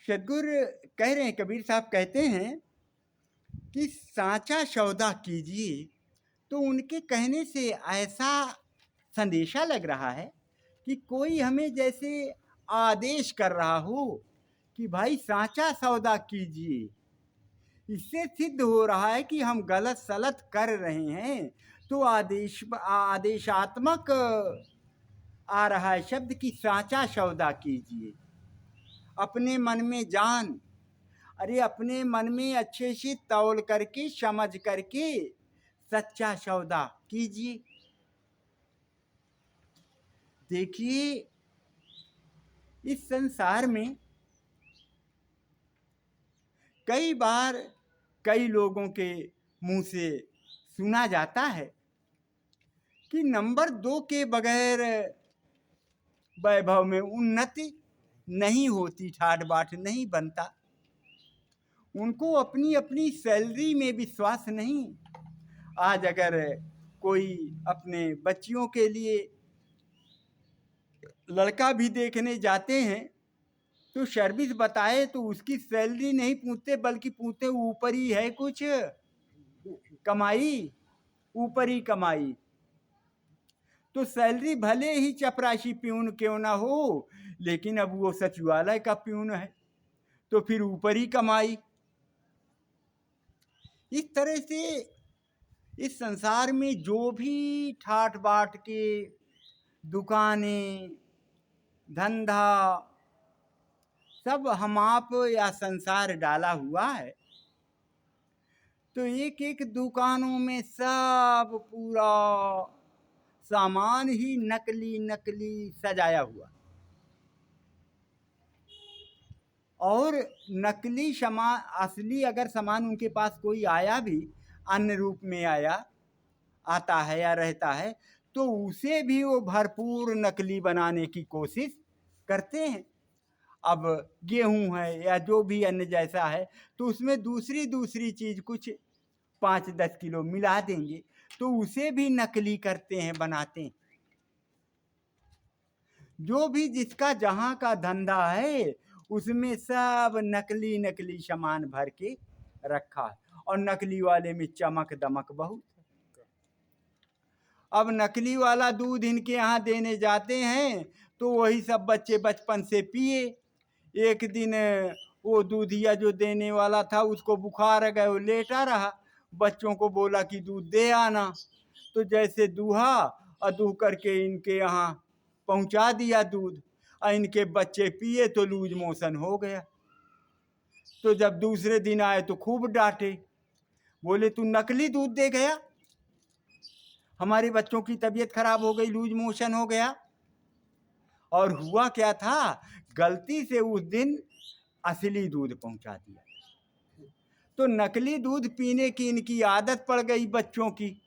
सदगुरु कह रहे हैं, कबीर साहब कहते हैं कि साचा सौदा कीजिए। तो उनके कहने से ऐसा संदेशा लग रहा है कि कोई हमें जैसे आदेश कर रहा हो कि भाई साचा सौदा कीजिए। इससे सिद्ध हो रहा है कि हम गलत सलत कर रहे हैं। तो आदेशात्मक आ रहा है शब्द कि साचा सौदा कीजिए। अपने मन में जान, अरे अपने मन में अच्छे से तौल करके समझ करके सच्चा सौदा कीजिए। देखिए, इस संसार में कई बार कई लोगों के मुंह से सुना जाता है कि नंबर 2 के बगैर वैभव में उन्नति नहीं होती, ठाट बाट नहीं बनता। उनको अपनी अपनी सैलरी में विश्वास नहीं। आज अगर कोई अपने बच्चियों के लिए लड़का भी देखने जाते हैं तो सर्विस बताए तो उसकी सैलरी नहीं पूछते, बल्कि पूछते ऊपर ही है कुछ कमाई, ऊपर ही कमाई। तो सैलरी भले ही चपरासी प्यून क्यों ना हो, लेकिन अब वो सचिवालय का प्यून है तो फिर ऊपर ही कमाई। इस तरह से इस संसार में जो भी ठाट बाट के दुकानें, धंधा, सब हम आप या संसार डाला हुआ है। तो एक एक दुकानों में सब पूरा सामान ही नकली नकली सजाया हुआ, और नकली सामान, असली अगर सामान उनके पास कोई आया भी, अन्य रूप में आता है या रहता है, तो उसे भी वो भरपूर नकली बनाने की कोशिश करते हैं। अब गेहूं है या जो भी अन्य जैसा है, तो उसमें दूसरी दूसरी चीज कुछ 5-10 किलो मिला देंगे, तो उसे भी नकली करते हैं, बनाते हैं। जो भी जिसका जहां का धंधा है उसमें सब नकली नकली सामान भर के रखा है, और नकली वाले में चमक दमक बहुत है। अब नकली वाला दूध इनके यहाँ देने जाते हैं तो वही सब बच्चे बचपन से पिए। एक दिन वो दूधिया जो देने वाला था उसको बुखार आ गया, वो लेटा रहा। बच्चों को बोला कि दूध दे आना, तो जैसे दूहा और दूह करके इनके यहाँ पहुंचा दिया दूध, और इनके बच्चे पिए तो लूज मोशन हो गया। तो जब दूसरे दिन आए तो खूब डांटे, बोले तू नकली दूध दे गया, हमारे बच्चों की तबीयत खराब हो गई, लूज मोशन हो गया। और हुआ क्या था, गलती से उस दिन असली दूध पहुंचा दिया। तो नकली दूध पीने की इनकी आदत पड़ गई बच्चों की,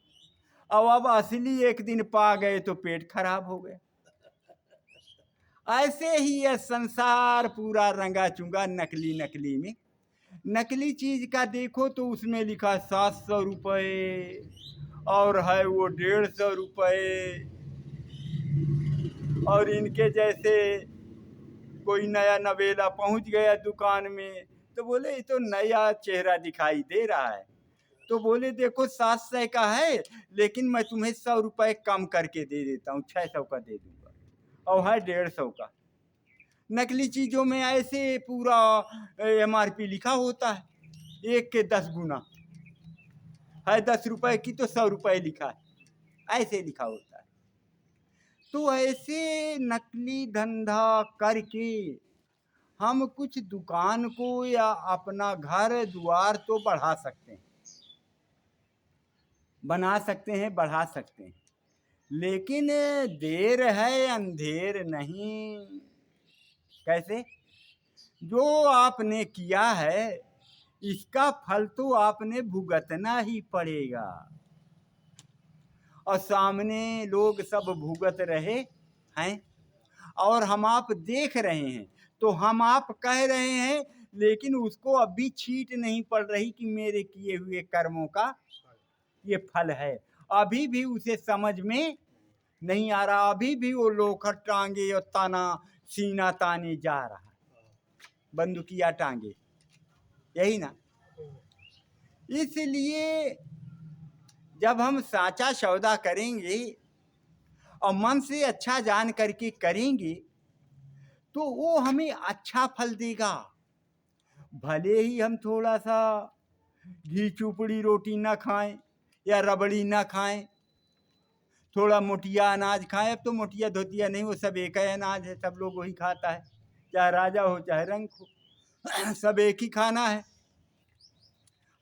अब असली एक दिन पा गए तो पेट खराब हो गया। ऐसे ही यह संसार पूरा रंगा चुंगा नकली नकली में। नकली चीज का देखो तो उसमें लिखा 700 रुपये, और है वो 150 रुपये। और इनके जैसे कोई नया नवेला पहुंच गया दुकान में तो बोले ये तो नया चेहरा दिखाई दे रहा है, तो बोले देखो 700 का है, लेकिन मैं तुम्हें 100 रुपये कम करके दे देता हूँ, 600 का दे दूंगा, और है 150 का। नकली चीजों में ऐसे पूरा MRP लिखा होता है, 1 के 10 गुना है, 10 रुपए की तो 100 रुपये लिखा है, ऐसे लिखा होता है। तो ऐसे नकली धंधा करके हम कुछ दुकान को या अपना घर द्वार तो बढ़ा सकते हैं, बना सकते हैं, बढ़ा सकते हैं, लेकिन देर है अंधेर नहीं। कैसे? जो आपने किया है इसका फल तो आपने भुगतना ही पड़ेगा, और सामने लोग सब भुगत रहे हैं और हम आप देख रहे हैं, तो हम आप कह रहे हैं, लेकिन उसको अभी छीट नहीं पड़ रही कि मेरे किए हुए कर्मों का ये फल है। अभी भी उसे समझ में नहीं आ रहा, अभी भी वो लोखर टांगे और ताना सीना ताने जा रहा है। बंदूकिया टांगे, यही ना। इसलिए जब हम साचा सौदा करेंगे और मन से अच्छा जान करके करेंगे तो वो हमें अच्छा फल देगा। भले ही हम थोड़ा सा घी चुपड़ी रोटी ना खाएं या रबड़ी ना खाएं, थोड़ा मोटिया अनाज खाएं। अब तो मोटिया धोतिया नहीं, वो सब एक ही अनाज है, सब लोग वही खाता है, चाहे राजा हो चाहे रंग हो सब एक ही खाना है।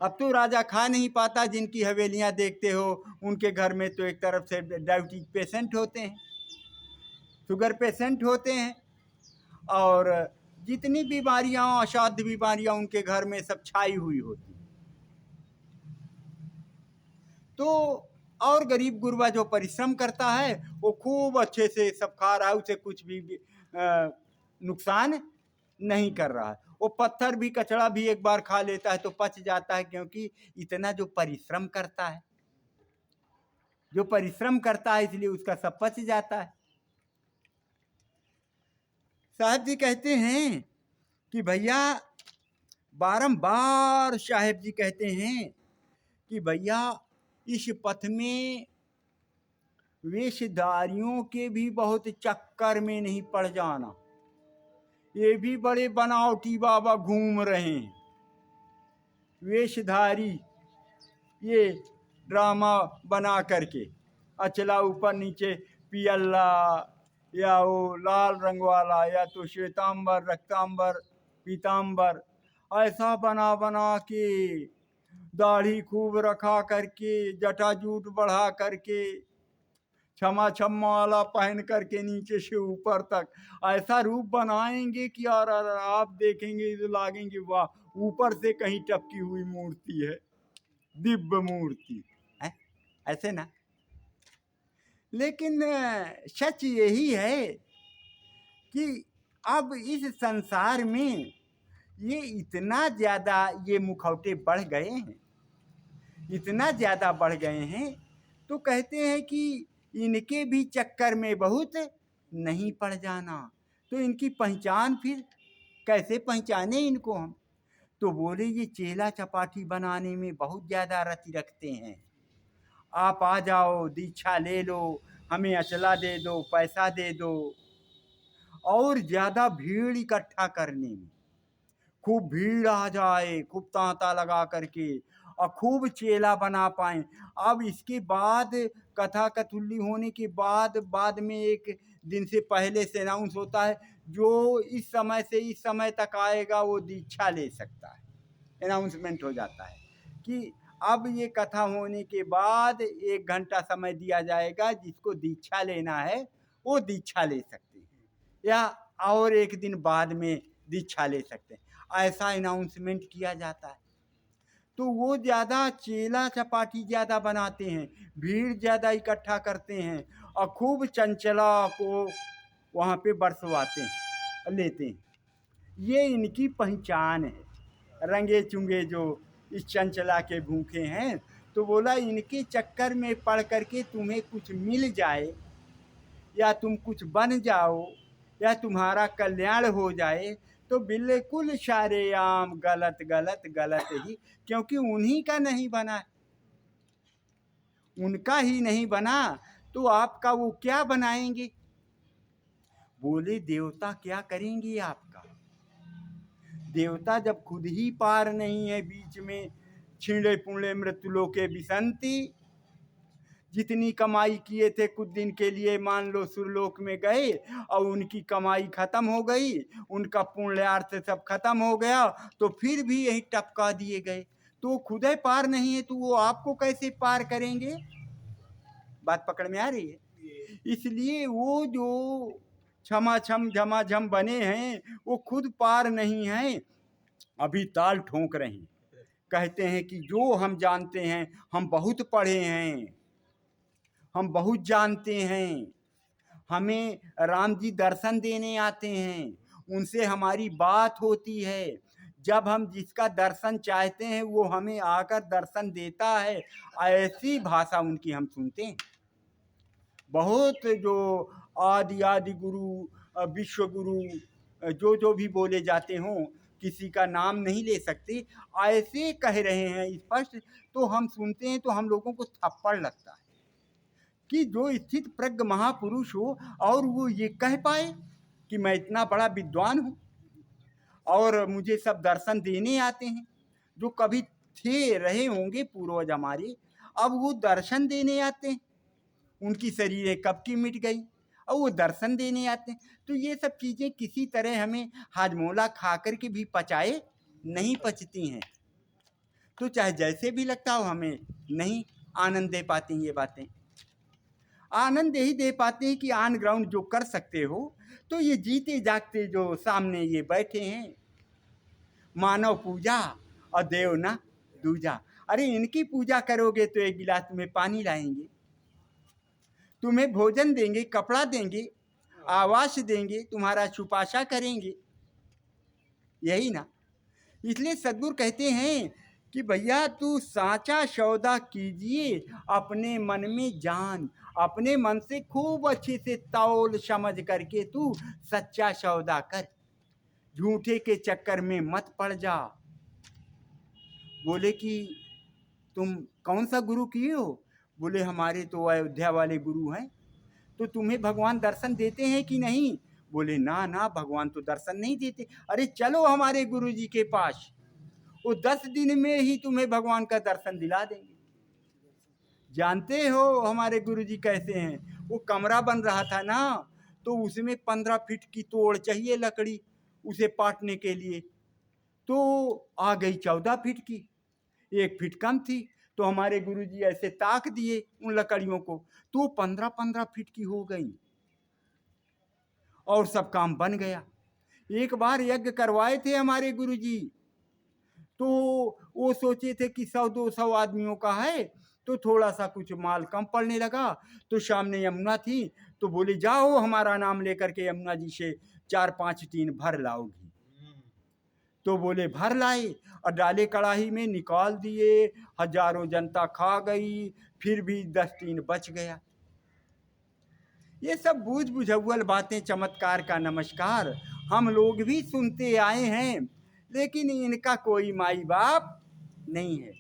अब तो राजा खा नहीं पाता, जिनकी हवेलियां देखते हो उनके घर में तो एक तरफ से डायबिटीज पेशेंट होते हैं, शुगर पेशेंट होते हैं, और जितनी बीमारियां असाध्य बीमारियां उनके घर में सब छाई हुई होती। तो और गरीब गुरबा जो परिश्रम करता है वो खूब अच्छे से सब खा रहा है, उसे कुछ भी नुकसान नहीं कर रहा है। वो पत्थर भी कचड़ा भी एक बार खा लेता है तो पच जाता है, क्योंकि इतना जो परिश्रम करता है, जो परिश्रम करता है, इसलिए उसका सब पच जाता है। साहब जी कहते हैं कि भैया, बारंबार साहेब जी कहते हैं कि भैया इस पथ में वेशधारियों के भी बहुत चक्कर में नहीं पड़ जाना। ये भी बड़े बनावटी बाबा घूम रहे हैं, वेशधारी, ये ड्रामा बना करके अचला ऊपर नीचे पियल्ला या वो लाल रंग वाला या तो श्वेतांबर रक्तांबर पीतांबर ऐसा बना बना के, दाढ़ी खूब रखा करके, जटाजूट बढ़ा करके, क्षमा छम्मा वाला पहन करके नीचे से ऊपर तक ऐसा रूप बनाएंगे कि यार आप देखेंगे तो लागेंगे वाह, ऊपर से कहीं टपकी हुई मूर्ति है, दिव्य मूर्ति है, ऐसे ना। लेकिन सच यही है कि अब इस संसार में ये इतना ज्यादा ये मुखौटे बढ़ गए हैं, इतना ज्यादा बढ़ गए हैं, तो कहते हैं कि इनके भी चक्कर में बहुत नहीं पड़ जाना। तो इनकी पहचान फिर कैसे पहचाने इनको हम? तो बोले ये चेला चपाटी बनाने में बहुत ज्यादा रति रखते हैं। आप आ जाओ, दीक्षा ले लो, हमें अचला दे दो, पैसा दे दो, और ज्यादा भीड़ इकट्ठा करने में, खूब भीड़ आ जाए, खूब तांता लगा करके और खूब चेला बना पाए। अब इसके बाद कथा कथुल्ली होने के बाद में एक दिन से पहले से अनाउंस होता है, जो इस समय से इस समय तक आएगा वो दीक्षा ले सकता है। अनाउंसमेंट हो जाता है कि अब ये कथा होने के बाद 1 घंटा समय दिया जाएगा, जिसको दीक्षा लेना है वो दीक्षा ले सकते हैं, या और एक दिन बाद में दीक्षा ले सकते हैं, ऐसा अनाउंसमेंट किया जाता है। तो वो ज़्यादा चेला चपाटी ज़्यादा बनाते हैं, भीड़ ज़्यादा इकट्ठा करते हैं और खूब चंचला को वहाँ पे बरसवाते हैं, लेते हैं। ये इनकी पहचान है, रंगे चुंगे जो इस चंचला के भूखे हैं। तो बोला इनके चक्कर में पड़ करके तुम्हें कुछ मिल जाए या तुम कुछ बन जाओ या तुम्हारा कल्याण हो जाए तो बिल्कुल शारेआम गलत गलत गलत ही, क्योंकि उन्हीं का नहीं बना, उनका ही नहीं बना तो आपका वो क्या बनाएंगे? बोले देवता क्या करेंगे आपका? देवता जब खुद ही पार नहीं है, बीच में छींड़े पुंडे मृत्युलोके विसंति, जितनी कमाई किए थे कुछ दिन के लिए मान लो सुरलोक में गए और उनकी कमाई खत्म हो गई, उनका पुण्यार्थ सब खत्म हो गया, तो फिर भी यही टपका दिए गए। तो खुद ही पार नहीं है तो वो आपको कैसे पार करेंगे? बात पकड़ में आ रही है? इसलिए वो जो क्षमा छम झमाझम बने हैं वो खुद पार नहीं हैं, अभी ताल ठोक रहे हैं। कहते हैं कि जो हम जानते हैं, हम बहुत पढ़े हैं, हम बहुत जानते हैं, हमें राम जी दर्शन देने आते हैं, उनसे हमारी बात होती है, जब हम जिसका दर्शन चाहते हैं वो हमें आकर दर्शन देता है, ऐसी भाषा उनकी हम सुनते हैं। बहुत जो आदि आदि गुरु, विश्व गुरु, जो जो भी बोले जाते हों, किसी का नाम नहीं ले सकते, ऐसे कह रहे हैं स्पष्ट, तो हम सुनते हैं तो हम लोगों को थप्पड़ लगता है कि जो स्थित प्रज्ञ महापुरुष हो और वो ये कह पाए कि मैं इतना बड़ा विद्वान हूँ और मुझे सब दर्शन देने आते हैं। जो कभी थे रहे होंगे पूर्वज हमारे, अब वो दर्शन देने आते हैं। उनकी शरीरें कब की मिट गई और वो दर्शन देने आते हैं। तो ये सब चीज़ें किसी तरह हमें हाजमोला खा कर के भी पचाए नहीं पचती हैं। तो चाहे जैसे भी लगता हो, हमें नहीं आनंद दे पाती ये बातें। आनंद यही दे पाते हैं कि ऑन ग्राउंड जो कर सकते हो, तो ये जीते जागते जो सामने ये बैठे हैं, मानव पूजा और देव ना दूजा। अरे इनकी पूजा करोगे तो एक गिलास तुम्हें पानी लाएंगे, तुम्हें भोजन देंगे, कपड़ा देंगे, आवास देंगे, तुम्हारा छुपाशा करेंगे, यही ना। इसलिए सद्गुरु कहते हैं कि भैया तू साचा सौदा कीजिए अपने मन में जान, अपने मन से खूब अच्छे से तौल समझ करके तू सच्चा सौदा कर, झूठे के चक्कर में मत पड़ जा। बोले कि तुम कौन सा गुरु किए हो? बोले हमारे तो अयोध्या वाले गुरु हैं। तो तुम्हें भगवान दर्शन देते हैं कि नहीं? बोले ना ना, भगवान तो दर्शन नहीं देते। अरे चलो हमारे गुरु जी के पास, वो 10 दिन में ही तुम्हें भगवान का दर्शन दिला देंगे। जानते हो हमारे गुरु जी कैसे हैं? वो कमरा बन रहा था ना, तो उसमें 15 फीट की तोड़ चाहिए लकड़ी उसे पाटने के लिए, तो आ गई 14 फीट की, 1 फीट कम थी। तो हमारे गुरुजी ऐसे ताक दिए उन लकड़ियों को, तो 15-15 फीट की हो गई और सब काम बन गया। एक बार यज्ञ करवाए थे हमारे गुरुजी, तो वो सोचे थे कि 100-200 आदमियों का है, तो थोड़ा सा कुछ माल कम पड़ने लगा। तो सामने यमुना थी, तो बोले जाओ हमारा नाम लेकर के यमुना जी से 4-5 टीन भर लाओगी। तो बोले भर लाए और डाले कड़ाही में, निकाल दिए, हजारों जनता खा गई, फिर भी 10 टीन बच गया। ये सब बूझ बुझौल बातें, चमत्कार का नमस्कार हम लोग भी सुनते आए हैं, लेकिन इनका कोई माई बाप नहीं है,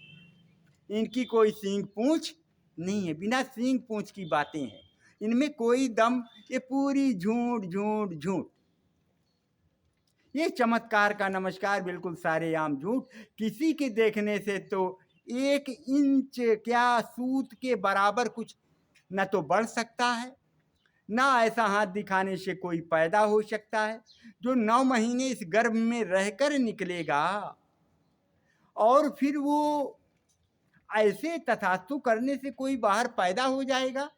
इनकी कोई सींग पूंछ नहीं है, बिना सींग पूंछ की बातें हैं, इनमें कोई दम, ये पूरी झूठ झूठ झूठ। ये चमत्कार का नमस्कार बिल्कुल सारे आम झूठ। किसी के देखने से तो 1 इंच क्या सूत के बराबर कुछ न तो बढ़ सकता है, ना ऐसा हाथ दिखाने से कोई पैदा हो सकता है। जो 9 महीने इस गर्भ में रहकर निकलेगा और फिर वो ऐसे तथास्तु करने से कोई बाहर पैदा हो जाएगा,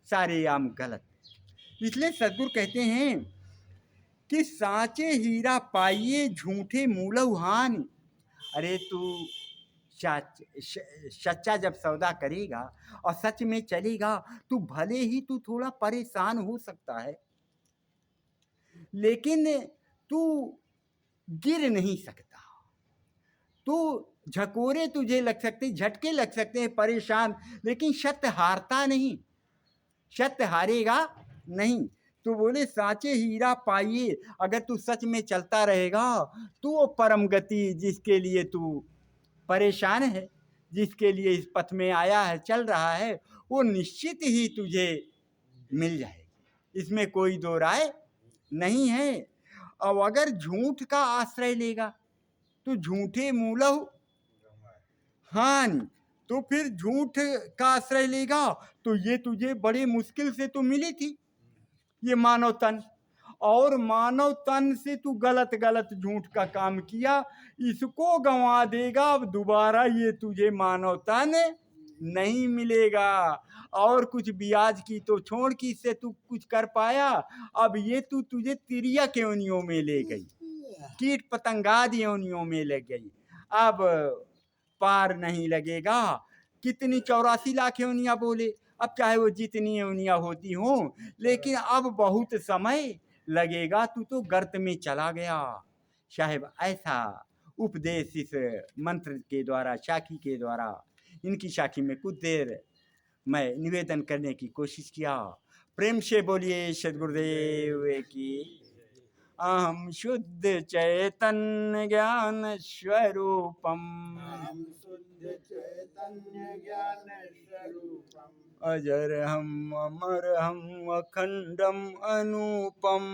सारे आम गलत। इसलिए सद्गुरु कहते हैं कि साचे हीरा पाइए झूठे मूलऊ हानि। अरे तू सच्चा जब सौदा करेगा और सच में चलेगा, तू भले ही तू थोड़ा परेशान हो सकता है, लेकिन तू गिर नहीं सकता। तू झकोरे तुझे लग सकते, झटके लग सकते हैं, परेशान, लेकिन सत्य हारता नहीं, सत्य हारेगा नहीं। तो बोले साचे हीरा पाइए, अगर तू सच में चलता रहेगा तो वो परम गति जिसके लिए तू परेशान है, जिसके लिए इस पथ में आया है, चल रहा है, वो निश्चित ही तुझे मिल जाएगी, इसमें कोई दो राय नहीं है। अब अगर झूठ का आश्रय लेगा तो झूठे मूलहु हानि, तो फिर झूठ का आश्रय लेगा तो ये तुझे बड़े मुश्किल से तो मिली थी ये मानव तन, और मानव तन से तू गलत गलत झूठ का काम किया, इसको गंवा देगा। अब दोबारा ये तुझे मानव तन नहीं मिलेगा, और कुछ ब्याज की तो छोड़ की इससे तू कुछ कर पाया, अब ये तुझे तिरिया योनियों में ले गई, कीट पतंगाद योनियों में ले गई, अब पार नहीं लगेगा। कितनी 84 लाख योनियां बोले, अब चाहे वो जितनी योनियां होती हों, लेकिन अब बहुत समय लगेगा, तू तो गर्त में चला गया। साहिब ऐसा उपदेश इस मंत्र के द्वारा, साखी के द्वारा, इनकी साखी में कुछ देर मैं निवेदन करने की कोशिश किया। प्रेम से बोलिए सद्गुरुदेव की। अहम शुद्ध चैतन्य ज्ञान स्वरूपम अहं शुद्ध चैतन्य ज्ञान स्वरूपम् अजर हम अमर हम अखंडम अनुपम